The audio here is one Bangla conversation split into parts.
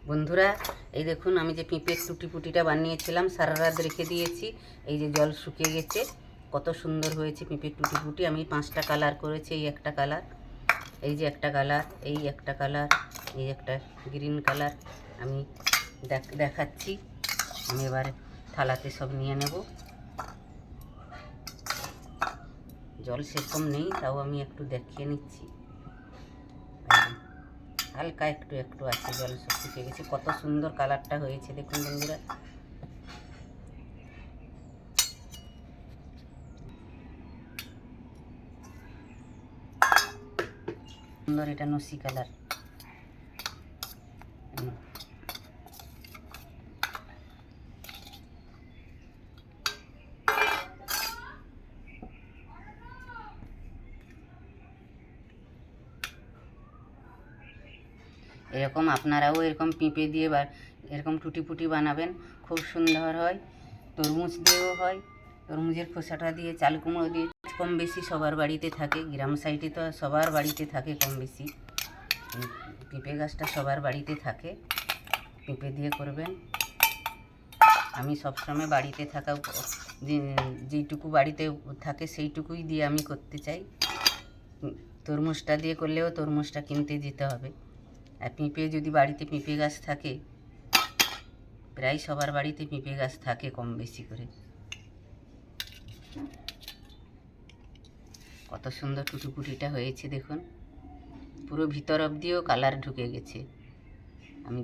বন্ধুরা, এই দেখুন আমি যে পিঁপের টুটিপুটিটা বানিয়েছিলাম সারা রাত রেখে দিয়েছি। এই যে জল শুকিয়ে গেছে, কত সুন্দর হয়েছে পিঁপের টুটিপুটি। আমি 5টা কালার করেছি। এই একটা কালার, এই যে একটা কালার, এই একটা কালার, এই একটা গ্রিন কালার। আমি দেখাচ্ছি। আমি এবারে থালাতে সব নিয়ে নেব। জল সেরকম নেই, তাও আমি একটু দেখিয়ে নিচ্ছি। হালকা একটু একটু আছে, জল সব শুকিয়ে গেছে। কত সুন্দর কালারটা হয়েছে দেখুন বন্ধুরা। সুন্দর, এটা নসি কালার। এরকম আপনারাও এরকম পেঁপে দিয়ে বা এরকম টুটিপুটি বানাবেন, খুব সুন্দর হয়। তরমুজ দিয়েও হয়, তরমুজের খোসাটা দিয়ে, চাল কুমড়ো দিয়ে। কম বেশি সবার বাড়িতে থাকে, গ্রাম সাইডে তো সবার বাড়িতে থাকে কম বেশি। পেঁপে গাছটা সবার বাড়িতে থাকে, পেঁপে দিয়ে করবেন। আমি সবসময় বাড়িতে থাকা যেইটুকু বাড়িতে থাকে সেইটুকুই দিয়ে আমি করতে চাই। তরমুজটা দিয়ে করলেও তরমুজটা কিনতে যেতে হবে। আর পেঁপে যদি বাড়িতে পেঁপে গাছ থাকে, প্রায় সবার বাড়িতে পেঁপে গাছ থাকে কম বেশি করে। কত সুন্দর টুটিপুটিটা হয়েছে দেখুন, পুরো ভিতর অবধিও কালার ঢুকে গেছে। আমি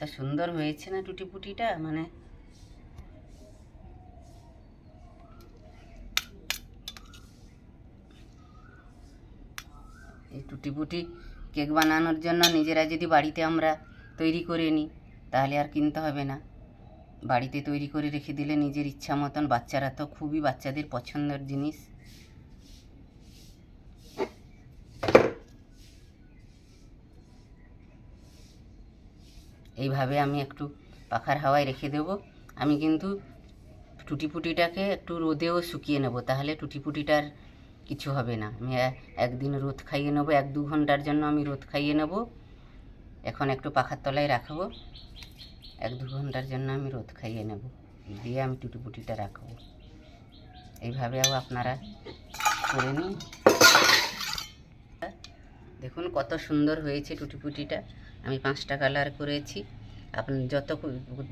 তা সুন্দর হয়েছে না টুটিপুটিটা, মানে এই টুটিপুটি কেক বানানোর জন্য নিজেরা যদি বাড়িতে আমরা তৈরি করে নিই, তাহলে আর কিনতে হবে না। বাড়িতে তৈরি করে রেখে দিলে নিজের ইচ্ছা মতন, বাচ্চারা তো খুবই বাচ্চাদের পছন্দের জিনিস। এইভাবে আমি একটু পাখার হাওয়ায় রেখে দেব। আমি কিন্তু টুটিপুটিটাকে একটু রোদেও শুকিয়ে নেব, তাহলে টুটিপুটিটার কিছু হবে না। আমি একদিন রোদ খাইয়ে নেবো, 1-2 ঘন্টার জন্য আমি রোদ খাইয়ে নেব। এখন একটু পাখার তলায় রাখবো, 1-2 ঘন্টার জন্য আমি রোদ খাইয়ে নেব, দিয়ে আমি টুটিপুটিটা রাখবো। এইভাবেও আপনারা করে নিন। দেখুন কত সুন্দর হয়েছে টুটিপুটিটা। আমি 5টা কালার করেছি। আপনি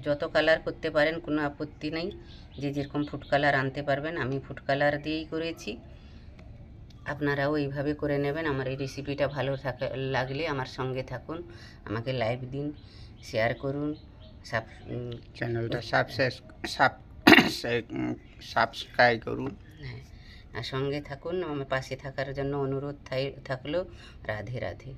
যত কালার করতে পারেন, কোনো আপত্তি নেই। যে যেরকম ফুড কালার আনতে পারবেন, আমি ফুড কালার দিয়েই করেছি। আপনারাও এইভাবে করে নেবেন। আমার এই রেসিপিটা ভালো লাগলে আমার সঙ্গে থাকুন, আমাকে লাইক দিন, শেয়ার করুন, চ্যানেলটা সাবস্ক্রাইব করুন। হ্যাঁ, আর সঙ্গে থাকুন। আমার পাশে থাকার জন্য অনুরোধ থাকলো। রাধে রাধে।